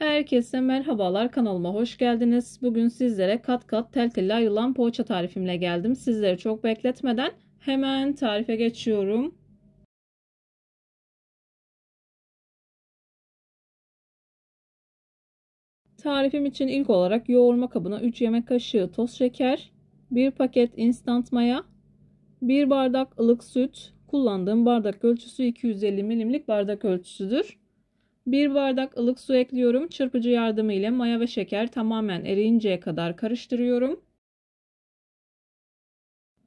Herkese merhabalar, kanalıma hoş geldiniz. Bugün sizlere kat kat tel tel ayrılan poğaça tarifimle geldim. Sizleri çok bekletmeden hemen tarife geçiyorum. Tarifim için ilk olarak yoğurma kabına 3 yemek kaşığı toz şeker, 1 paket instant maya, 1 bardak ılık süt, kullandığım bardak ölçüsü 250 milimlik bardak ölçüsüdür. 1 bardak ılık su ekliyorum. Çırpıcı yardımı ile maya ve şeker tamamen eriyinceye kadar karıştırıyorum.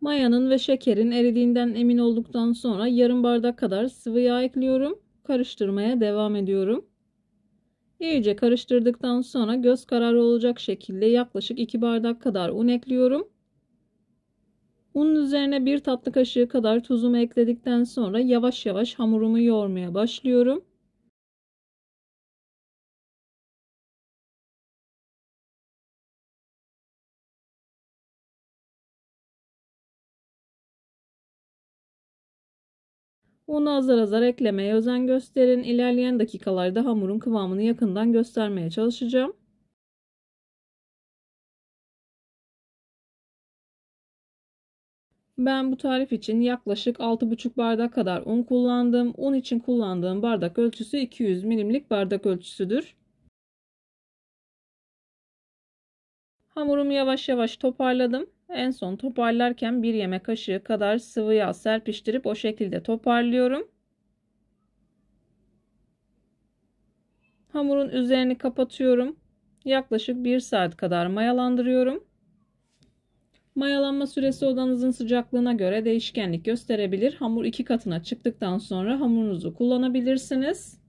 Mayanın ve şekerin eridiğinden emin olduktan sonra yarım bardak kadar sıvı yağ ekliyorum. Karıştırmaya devam ediyorum. İyice karıştırdıktan sonra göz kararı olacak şekilde yaklaşık 2 bardak kadar un ekliyorum. Unun üzerine 1 tatlı kaşığı kadar tuzumu ekledikten sonra yavaş yavaş hamurumu yoğurmaya başlıyorum. Unu azar azar eklemeye özen gösterin. İlerleyen dakikalarda hamurun kıvamını yakından göstermeye çalışacağım. Ben bu tarif için yaklaşık 6,5 bardak kadar un kullandım. Un için kullandığım bardak ölçüsü 200 milimlik bardak ölçüsüdür. Hamurumu yavaş yavaş toparladım. En son toparlarken 1 yemek kaşığı kadar sıvı yağ serpiştirip o şekilde toparlıyorum. Hamurun üzerini kapatıyorum. Yaklaşık 1 saat kadar mayalandırıyorum. Mayalanma süresi odanızın sıcaklığına göre değişkenlik gösterebilir. Hamur 2 katına çıktıktan sonra hamurunuzu kullanabilirsiniz.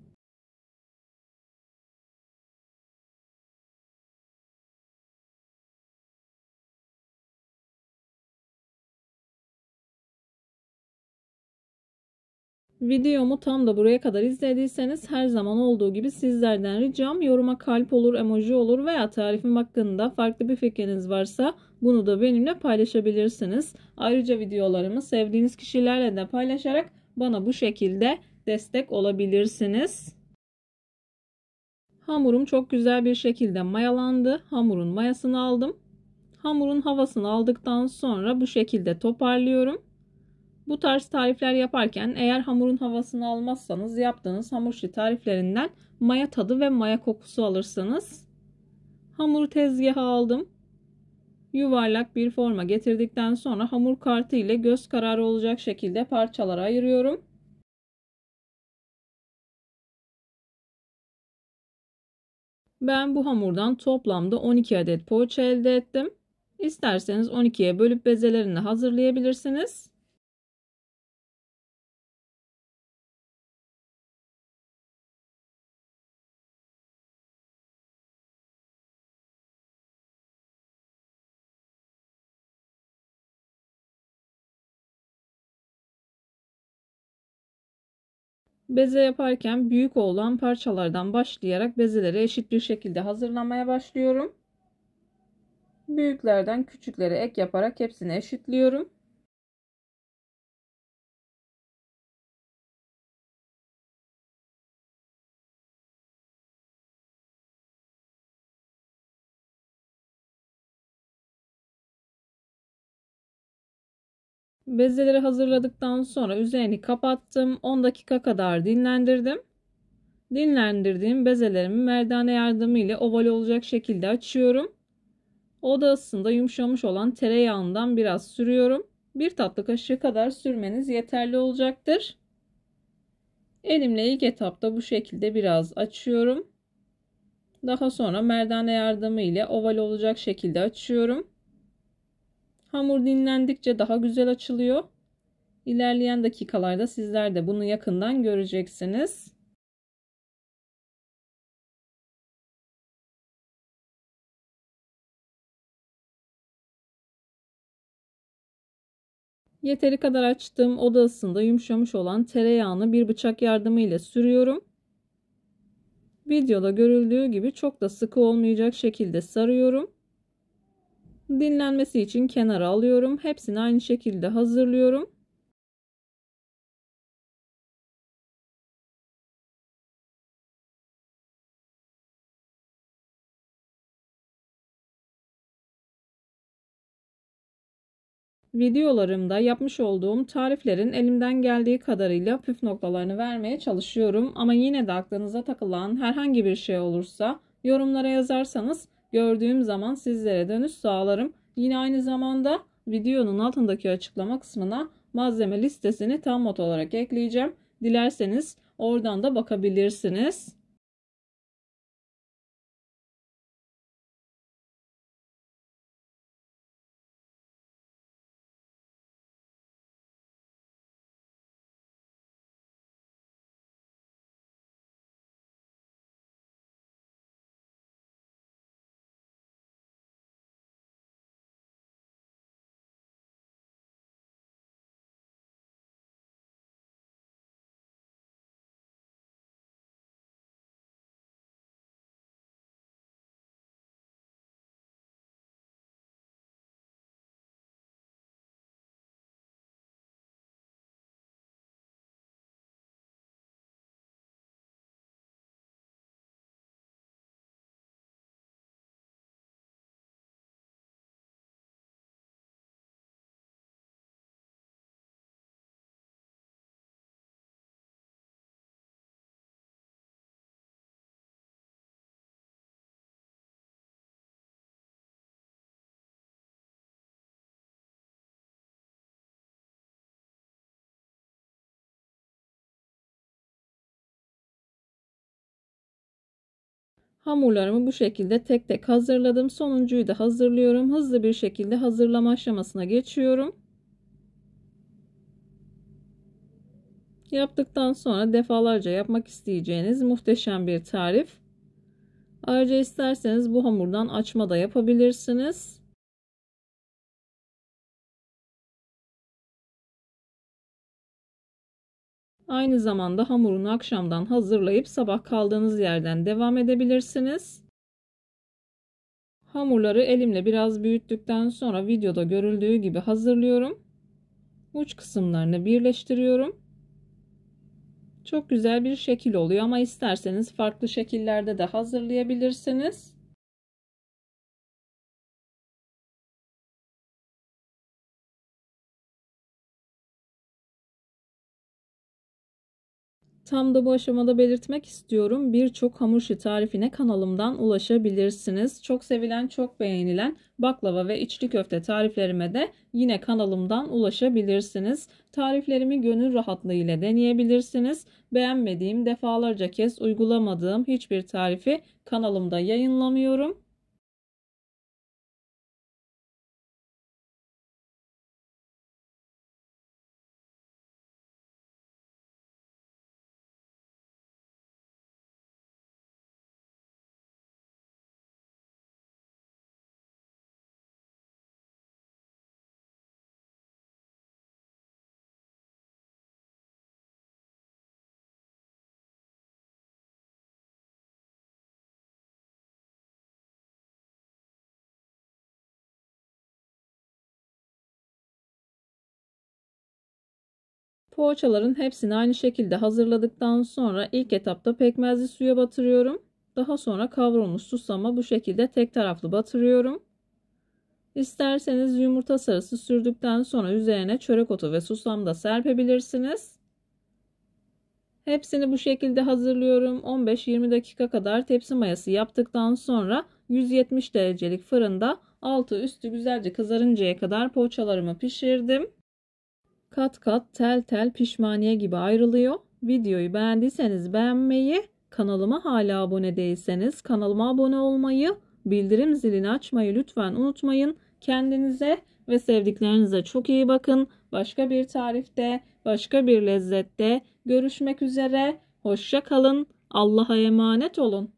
Videomu tam da buraya kadar izlediyseniz her zaman olduğu gibi sizlerden ricam yoruma kalp olur, emoji olur veya tarifim hakkında farklı bir fikriniz varsa bunu da benimle paylaşabilirsiniz. Ayrıca videolarımı sevdiğiniz kişilerle de paylaşarak bana bu şekilde destek olabilirsiniz. Hamurum çok güzel bir şekilde mayalandı. Hamurun mayasını aldım. Hamurun havasını aldıktan sonra bu şekilde toparlıyorum. Bu tarz tarifler yaparken eğer hamurun havasını almazsanız yaptığınız hamur işi tariflerinden maya tadı ve maya kokusu alırsınız. Hamuru tezgaha aldım. Yuvarlak bir forma getirdikten sonra hamur kartı ile göz kararı olacak şekilde parçalara ayırıyorum. Ben bu hamurdan toplamda 12 adet poğaça elde ettim. İsterseniz 12'ye bölüp bezelerini hazırlayabilirsiniz. Beze yaparken büyük olan parçalardan başlayarak bezeleri eşit bir şekilde hazırlamaya başlıyorum. Büyüklerden küçüklere ek yaparak hepsini eşitliyorum. Bezeleri hazırladıktan sonra üzerini kapattım. 10 dakika kadar dinlendirdim. Dinlendirdiğim bezelerimi merdane yardımıyla oval olacak şekilde açıyorum. Oda ısısında yumuşamış olan tereyağından biraz sürüyorum. 1 tatlı kaşığı kadar sürmeniz yeterli olacaktır. Elimle ilk etapta bu şekilde biraz açıyorum. Daha sonra merdane yardımı ile oval olacak şekilde açıyorum. Hamur dinlendikçe daha güzel açılıyor. İlerleyen dakikalarda sizler de bunu yakından göreceksiniz. Yeteri kadar açtığım oda ısısında yumuşamış olan tereyağını bir bıçak yardımıyla sürüyorum. Videoda görüldüğü gibi çok da sıkı olmayacak şekilde sarıyorum. Dinlenmesi için kenara alıyorum. Hepsini aynı şekilde hazırlıyorum. Videolarımda yapmış olduğum tariflerin elimden geldiği kadarıyla püf noktalarını vermeye çalışıyorum. Ama yine de aklınıza takılan herhangi bir şey olursa yorumlara yazarsanız gördüğüm zaman sizlere dönüş sağlarım. Yine aynı zamanda videonun altındaki açıklama kısmına malzeme listesini tam not olarak ekleyeceğim. Dilerseniz oradan da bakabilirsiniz. Hamurlarımı bu şekilde tek tek hazırladım. Sonuncuyu da hazırlıyorum. Hızlı bir şekilde hazırlama aşamasına geçiyorum. Yaptıktan sonra defalarca yapmak isteyeceğiniz muhteşem bir tarif. Ayrıca isterseniz bu hamurdan açma da yapabilirsiniz. Aynı zamanda hamurunu akşamdan hazırlayıp sabah kaldığınız yerden devam edebilirsiniz. Hamurları elimle biraz büyüttükten sonra videoda görüldüğü gibi hazırlıyorum. Uç kısımlarını birleştiriyorum. Çok güzel bir şekil oluyor ama isterseniz farklı şekillerde de hazırlayabilirsiniz. Tam da bu aşamada belirtmek istiyorum. Birçok hamur işi tarifine kanalımdan ulaşabilirsiniz. Çok sevilen, çok beğenilen baklava ve içli köfte tariflerime de yine kanalımdan ulaşabilirsiniz. Tariflerimi gönül rahatlığı ile deneyebilirsiniz. Beğenmediğim, defalarca kez uygulamadığım hiçbir tarifi kanalımda yayınlamıyorum. Poğaçaların hepsini aynı şekilde hazırladıktan sonra ilk etapta pekmezli suya batırıyorum. Daha sonra kavrulmuş susama bu şekilde tek taraflı batırıyorum. İsterseniz yumurta sarısı sürdükten sonra üzerine çörek otu ve susam da serpebilirsiniz. Hepsini bu şekilde hazırlıyorum. 15-20 dakika kadar tepsi mayası yaptıktan sonra 170 derecelik fırında altı üstü güzelce kızarıncaya kadar poğaçalarımı pişirdim. Kat kat tel tel pişmaniye gibi ayrılıyor. Videoyu beğendiyseniz beğenmeyi, kanalıma hala abone değilseniz kanalıma abone olmayı, bildirim zilini açmayı lütfen unutmayın. Kendinize ve sevdiklerinize çok iyi bakın. Başka bir tarifte, başka bir lezzette görüşmek üzere. Hoşça kalın. Allah'a emanet olun.